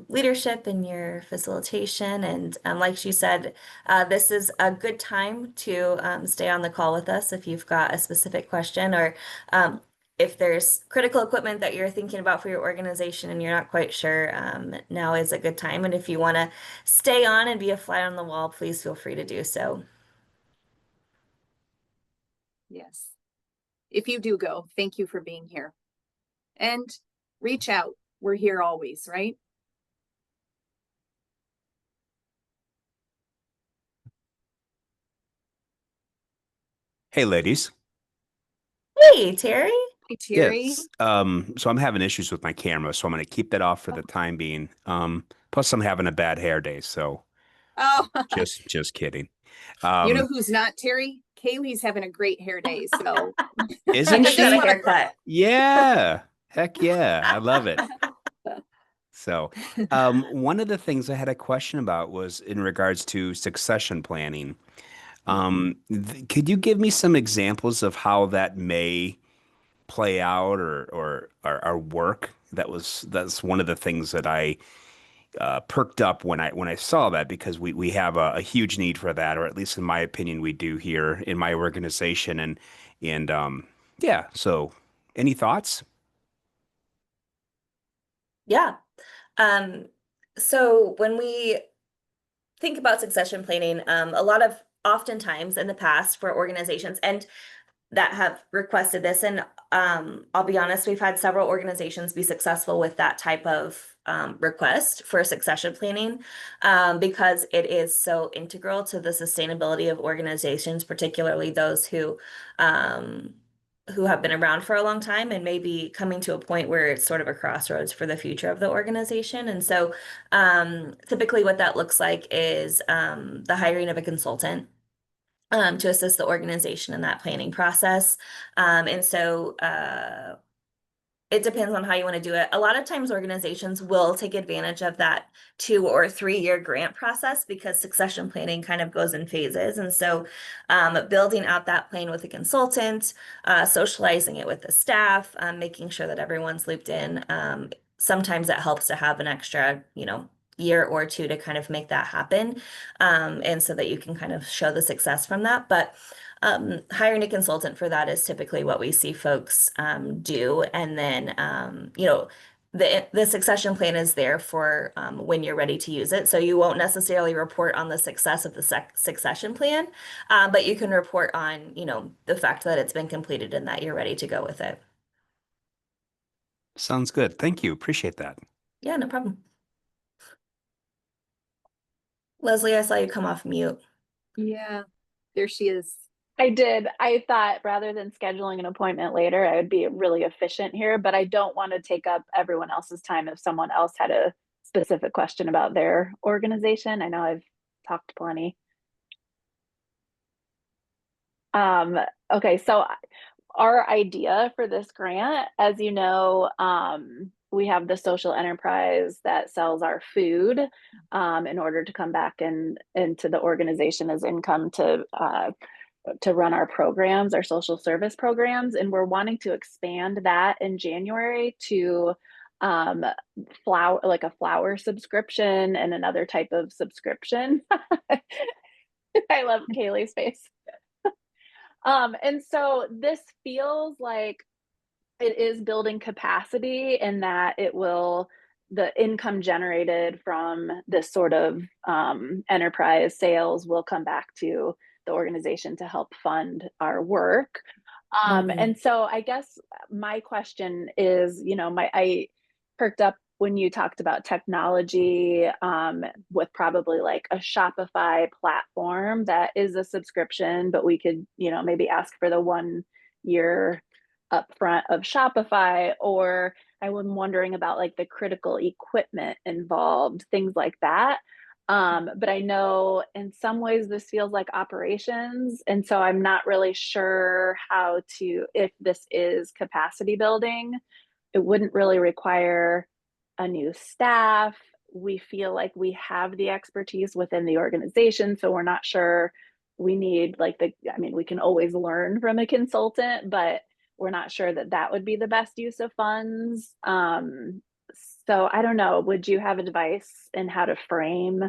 leadership and your facilitation. And like she said, this is a good time to stay on the call with us if you've got a specific question, or if there's critical equipment that you're thinking about for your organization and you're not quite sure, now is a good time. And if you want to stay on and be a fly on the wall, please feel free to do so. Yes. If you do go, thank you for being here. And reach out. We're here always, right? Hey, ladies. Hey, Terry. Hey, Terry. Yes. So I'm having issues with my camera, so I'm going to keep that off for the time being. Plus I'm having a bad hair day, so Oh, just kidding. you know who's not, Terry? Kaylee's having a great hair day, so. Isn't I just got a she? haircut. Yeah. Heck yeah. I love it. So, one of the things I had a question about was in regards to succession planning. Could you give me some examples of how that may play out or work? That's one of the things that I perked up when I saw that, because we have a huge need for that, or at least in my opinion we do here in my organization. And yeah, so any thoughts? Yeah. So when we think about succession planning, a lot of oftentimes in the past for organizations and that have requested this, and I'll be honest, we've had several organizations be successful with that type of request for succession planning, because it is so integral to the sustainability of organizations, particularly those who have been around for a long time and maybe coming to a point where it's sort of a crossroads for the future of the organization. And so typically what that looks like is the hiring of a consultant to assist the organization in that planning process. And so it depends on how you want to do it. A lot of times organizations will take advantage of that 2 or 3 year grant process, because succession planning kind of goes in phases. And so building out that plan with a consultant, socializing it with the staff, making sure that everyone's looped in. Sometimes it helps to have an extra, year or 2 to kind of make that happen. And so that you can kind of show the success from that. But hiring a consultant for that is typically what we see folks do. And then, the succession plan is there for when you're ready to use it. So you won't necessarily report on the success of the succession plan, but you can report on, the fact that it's been completed and that you're ready to go with it. Sounds good. Thank you. Appreciate that. Yeah, no problem. Leslie, I saw you come off mute. Yeah, there she is. I did. I thought rather than scheduling an appointment later, I would be really efficient here, but I don't want to take up everyone else's time if someone else had a specific question about their organization. I know I've talked plenty. Okay, so our idea for this grant, as you know, we have the social enterprise that sells our food in order to come back into the organization as income to run our programs, our social service programs. And we're wanting to expand that in January to like a flower subscription and another type of subscription. I love Kaylee's face. And so this feels like it is building capacity, in that the income generated from this sort of enterprise sales will come back to the organization to help fund our work. And so I guess my question is, I perked up when you talked about technology, with probably like a Shopify platform that is a subscription, but we could, maybe ask for the 1 year upfront of Shopify, or I'm wondering about like the critical equipment involved, things like that. But I know in some ways this feels like operations. And so I'm not really sure if this is capacity building, it wouldn't really require a new staff. We feel like we have the expertise within the organization. So we're not sure we need we can always learn from a consultant, but we're not sure that would be the best use of funds. So I don't know, would you have advice in how to frame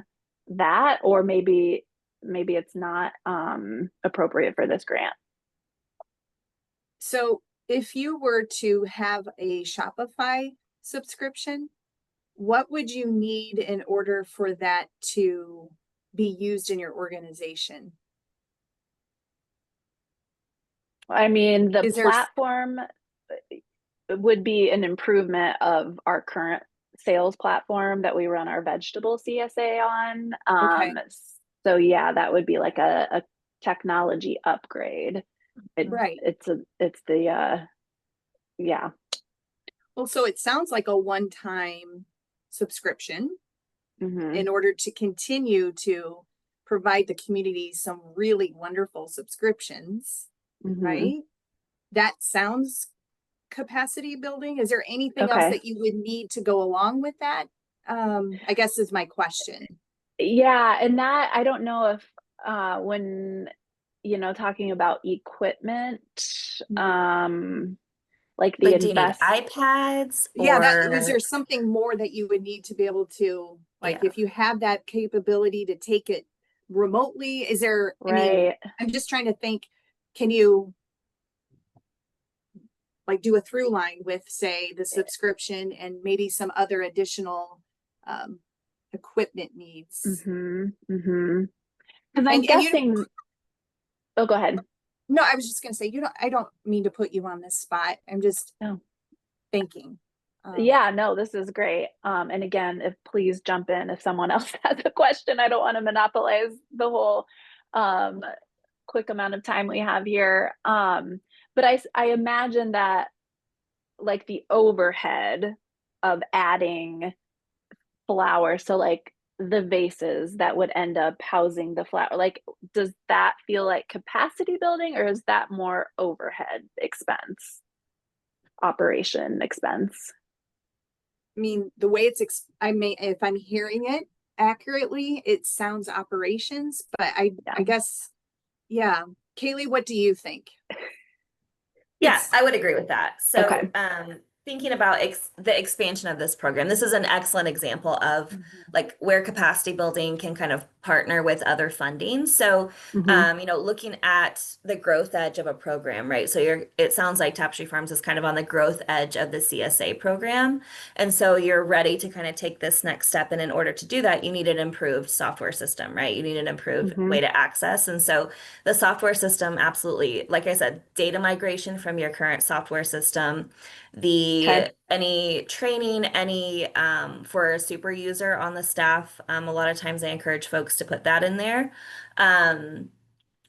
that? Or maybe it's not appropriate for this grant. So if you were to have a Shopify subscription, what would you need in order for that to be used in your organization? I mean, the Is there platform would be an improvement of our current sales platform that we run our vegetable CSA on. Okay. So yeah, that would be like a technology upgrade. Right. Yeah. Well, so it sounds like a one-time subscription Mhm. in order to continue to provide the community some really wonderful subscriptions, Mhm. right? That sounds capacity building. Is there anything else Okay. that you would need to go along with that? I guess is my question. Yeah, and that I don't know if when talking about equipment, like the Like, do you need invest iPads Yeah, is or there something more that you would need to be able to, like, yeah. if you have that capability to take it remotely, is there, I mean, right? I'm just trying to think, can you like do a through line with, say, the subscription and maybe some other additional equipment needs? Mhm. Mhm. Because I'm And you guessing. Oh, go ahead. No, I was just gonna say, I don't mean to put you on this spot. I'm just No. thinking. Yeah, no, this is great. And again, please jump in if someone else has a question. I don't want to monopolize the whole um, quick amount of time we have here. But I imagine that like the overhead of adding flower, so like the vases that would end up housing the flower, like does that feel like capacity building, or is that more overhead expense, operation expense? I mean, the way if I'm hearing it accurately, it sounds operations, but I Yeah. guess, yeah. Kaylee, what do you think? Yeah, It's I would agree with that. So, Okay. thinking about the expansion of this program, this is an excellent example of like where capacity building can kind of partner with other funding. So, Mhm. looking at the growth edge of a program, right? So it sounds like Tapestry Farms is kind of on the growth edge of the CSA program. And so you're ready to kind of take this next step. And in order to do that, you need an improved software system, right? You need an improved way to access. And so the software system, absolutely, like I said, data migration from your current software system, Okay. any training, any for a super user on the staff. A lot of times I encourage folks to put that in there.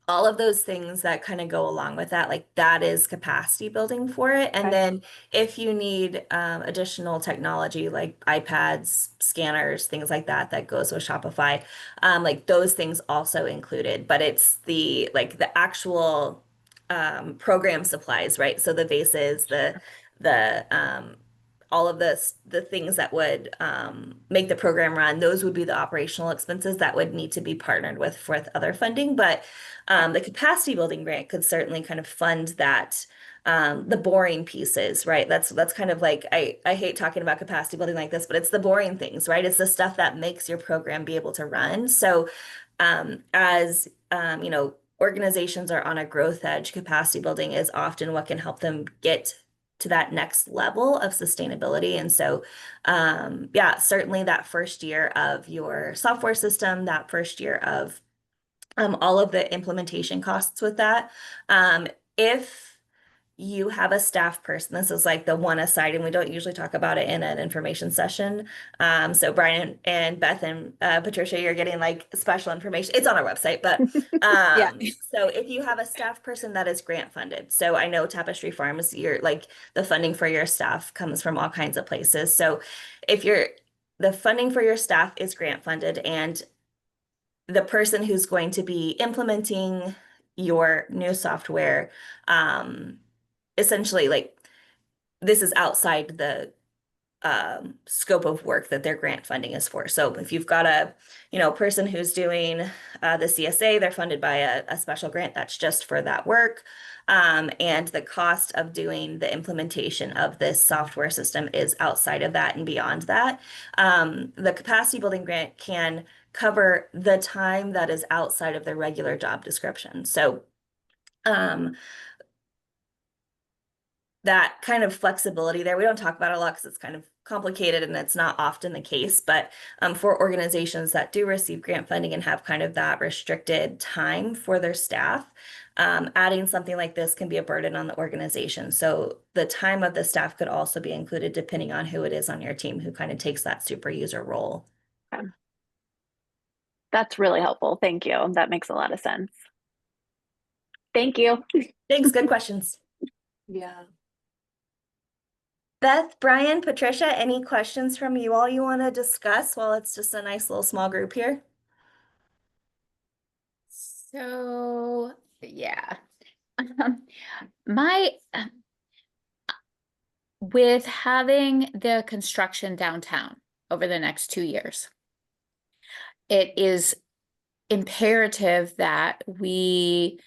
All of those things that kind of go along with that, like that is capacity building for it. And Okay. then if you need additional technology like iPads, scanners, things like that, that goes with Shopify, like those things also included. But it's the actual program supplies, right? So the vases, the all of the things that would make the program run, those would be the operational expenses that would need to be partnered with other funding. But the capacity building grant could certainly kind of fund that, the boring pieces, right? That's kind of like I hate talking about capacity building like this, but it's the boring things, right? It's the stuff that makes your program be able to run. So as organizations are on a growth edge, capacity building is often what can help them get to that next level of sustainability. And so, yeah, certainly that first year of your software system, that first year of all of the implementation costs with that. If you have a staff person, this is like the one aside, and we don't usually talk about it in an information session. So Brian and Beth and Patricia, you're getting like special information. It's on our website, but Yeah. so if you have a staff person that is grant funded, so I know Tapestry Farms, you're like the funding for your staff comes from all kinds of places. So if the funding for your staff is grant funded, and the person who's going to be implementing your new software, essentially like this is outside the scope of work that their grant funding is for. So if you've got a, person who's doing the CSA, they're funded by a special grant that's just for that work. And the cost of doing the implementation of this software system is outside of that and beyond that. The capacity building grant can cover the time that is outside of the regular job description. So that kind of flexibility there, we don't talk about it a lot because it's kind of complicated and it's not often the case, but for organizations that do receive grant funding and have kind of that restricted time for their staff, adding something like this can be a burden on the organization. So the time of the staff could also be included depending on who it is on your team who kind of takes that super user role. That's really helpful. Thank you. That makes a lot of sense. Thank you. Thanks, good questions. Yeah. Beth, Brian, Patricia, any questions from you all you want to discuss while it's just a nice little small group here? So, yeah. My with having the construction downtown over the next 2 years, it is imperative that we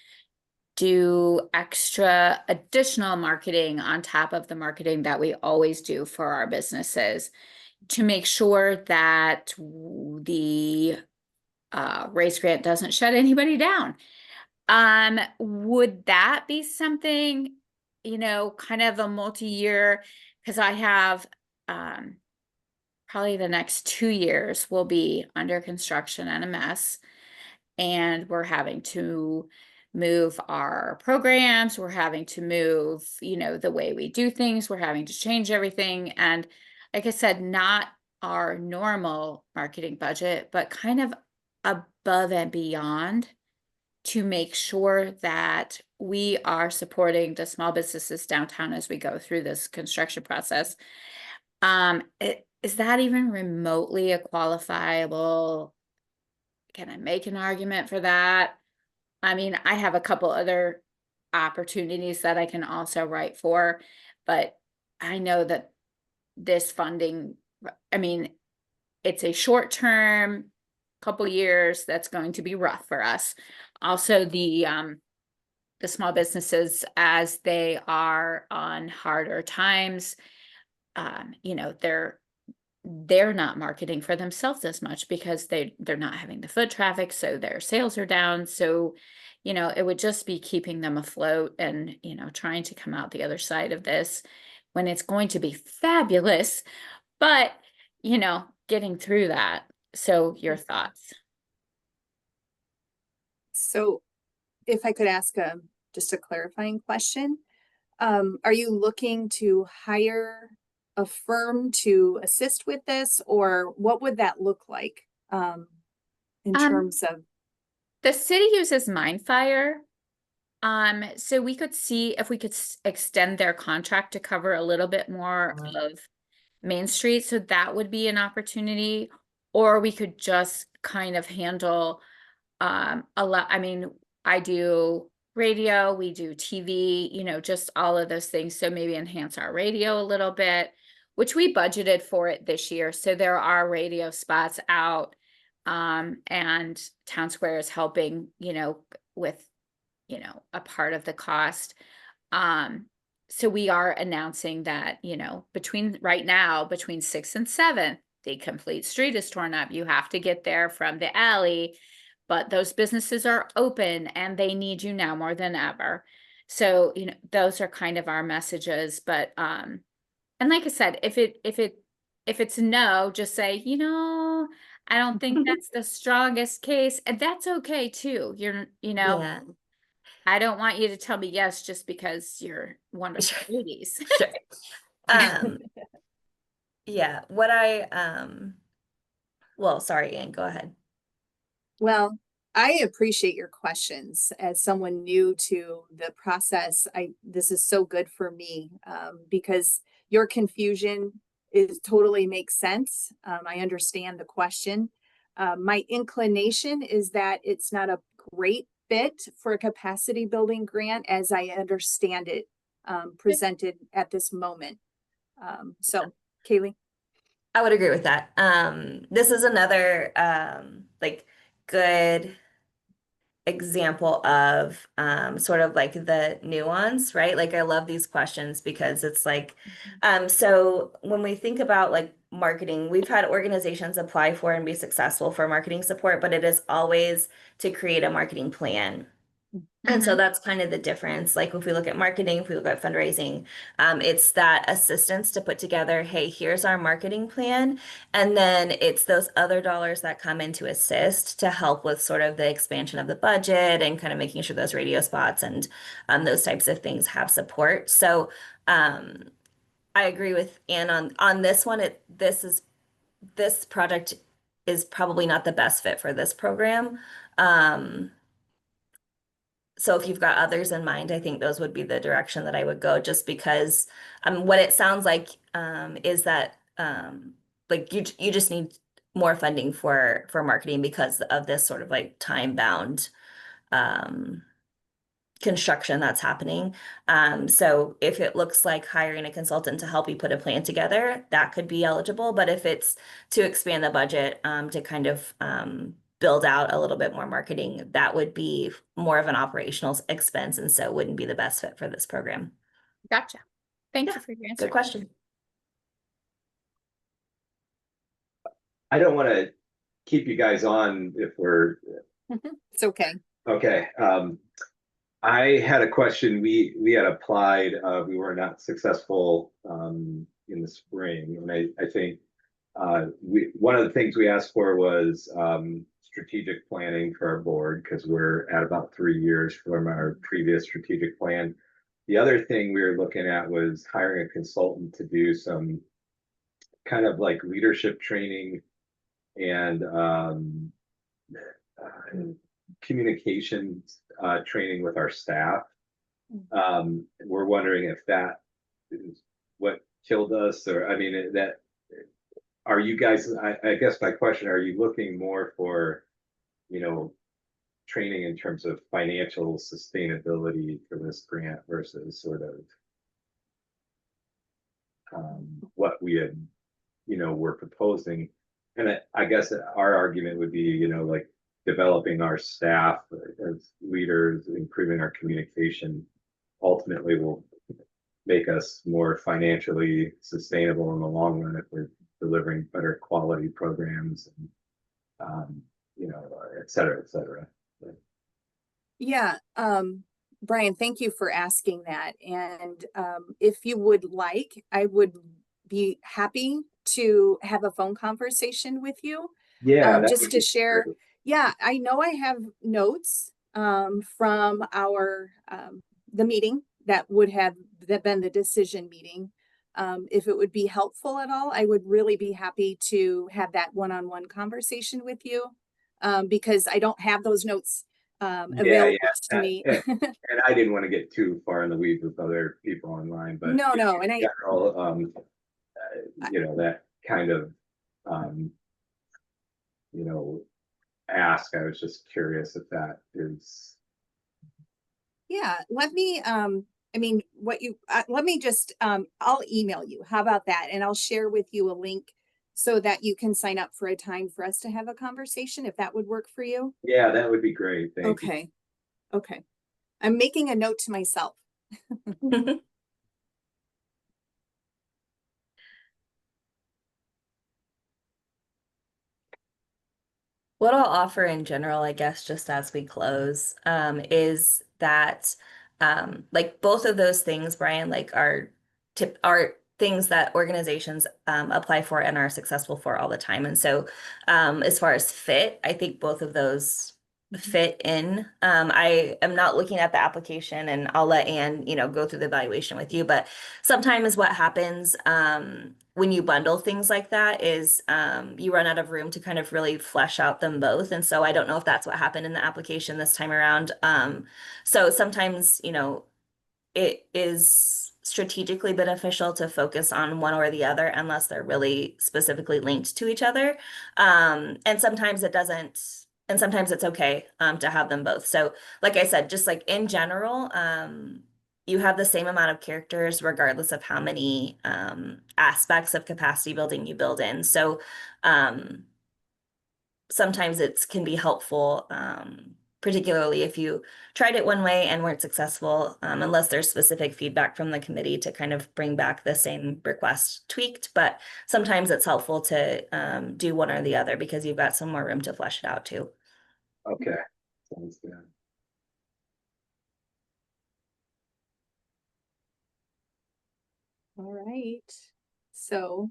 do extra additional marketing on top of the marketing that we always do for our businesses to make sure that the race grant doesn't shut anybody down. Would that be something, kind of a multi-year, because I have probably the next 2 years will be under construction and a mess, and we're having to move our programs, we're having to move, the way we do things, we're having to change everything. And like I said, not our normal marketing budget, but kind of above and beyond to make sure that we are supporting the small businesses downtown as we go through this construction process. Is that even remotely a qualifiable? Can I make an argument for that? I mean, I have a couple other opportunities that I can also write for, but I know that this funding, I mean, it's a short term, couple years that's going to be rough for us. Also, the small businesses, as they are on harder times, they're not marketing for themselves as much because they're not having the foot traffic, so their sales are down. So, it would just be keeping them afloat and, trying to come out the other side of this when it's going to be fabulous, but, getting through that. So your thoughts? So if I could ask just a clarifying question, are you looking to hire a firm to assist with this, or what would that look like in terms of? The city uses Mindfire. So we could see if we could extend their contract to cover a little bit more of Main Street. So that would be an opportunity, or we could just kind of handle a lot. I mean, I do radio, we do TV, just all of those things. So maybe enhance our radio a little bit, which we budgeted for it this year. So there are radio spots out, and Town Square is helping, with, a part of the cost. So we are announcing that, between 6 and 7, the complete street is torn up. You have to get there from the alley, but those businesses are open and they need you now more than ever. So, those are kind of our messages. But and like I said, if it's no, just say, I don't think that's the strongest case, and that's okay too. Yeah. I don't want you to tell me yes just because you're wonderful Sure. ladies. Sure. Yeah, what well, sorry, Anne, go ahead. Well, I appreciate your questions. As someone new to the process, this is so good for me, because your confusion is totally makes sense. I understand the question. My inclination is that it's not a great fit for a capacity building grant as I understand it, presented at this moment. So Kaylee. I would agree with that. This is another like good example of sort of like the nuance, right? Like I love these questions because it's like so when we think about like marketing, we've had organizations apply for and be successful for marketing support, but it is always to create a marketing plan. And so that's kind of the difference. Like if we look at marketing, if we look at fundraising, it's that assistance to put together, hey, here's our marketing plan. And then it's those other dollars that come in to assist to help with sort of the expansion of the budget and kind of making sure those radio spots and those types of things have support. So I agree with Anne on this one. This project is probably not the best fit for this program. So if you've got others in mind, I think those would be the direction that I would go, just because what it sounds like is that like you just need more funding for marketing because of this sort of like time bound construction that's happening. So if it looks like hiring a consultant to help you put a plan together, that could be eligible. But if it's to expand the budget to kind of build out a little bit more marketing, that would be more of an operational expense, and so wouldn't be the best fit for this program. Gotcha. Thank Yeah, you for your answer. Good question. I don't want to keep you guys on if we're It's okay. okay. I had a question. We had applied. We were not successful in the spring, and I think one of the things we asked for was strategic planning for our board, because we're at about 3 years from our previous strategic plan. The other thing we were looking at was hiring a consultant to do some kind of like leadership training and communications training with our staff. We're wondering if that is what killed us, or I mean, that are you guys, I guess my question, are you looking more for, training in terms of financial sustainability for this grant versus sort of what we had, were proposing? And I guess our argument would be, like developing our staff as leaders, improving our communication, ultimately will make us more financially sustainable in the long run if we're delivering better quality programs and et cetera, et cetera. Yeah, Brian, thank you for asking that. And if you would like, I would be happy to have a phone conversation with you. Yeah, just to share. Great. Yeah, I know I have notes from our the meeting that would have been the decision meeting. If it would be helpful at all, I would really be happy to have that one-on-one conversation with you, because I don't have those notes available to me. And I didn't want to get too far in the weeds with other people online, but no, and general, that kind of ask. I was just curious if that is. Yeah, let me let me just I'll email you. How about that? And I'll share with you a link so that you can sign up for a time for us to have a conversation, if that would work for you. Yeah, that would be great. Thank you. Okay. I'm making a note to myself. What I'll offer in general, I guess, just as we close, is that like both of those things, Brian, like are things that organizations apply for and are successful for all the time. And so as far as fit, I think both of those fit in. I am not looking at the application, and I'll let Anne, go through the evaluation with you. But sometimes what happens when you bundle things like that is you run out of room to kind of really flesh out them both. And so I don't know if that's what happened in the application this time around. So sometimes, it is strategically beneficial to focus on one or the other unless they're really specifically linked to each other. And sometimes it doesn't, and sometimes it's okay to have them both. So like I said, just like in general, you have the same amount of characters regardless of how many aspects of capacity building you build in. So sometimes it can be helpful, particularly if you tried it one way and weren't successful, unless there's specific feedback from the committee to kind of bring back the same request tweaked. But sometimes it's helpful to do one or the other because you've got some more room to flesh it out too. Okay, sounds good. All right. So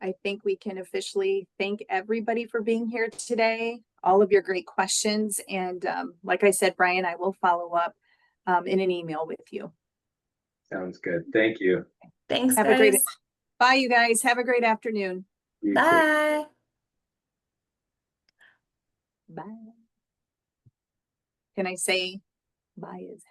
I think we can officially thank everybody for being here today, all of your great questions. And like I said, Brian, I will follow up in an email with you. Sounds good. Thank you. Thanks, Have a great, guys. bye, you guys. Have a great afternoon. You too. Bye. Bye. Can I say bye?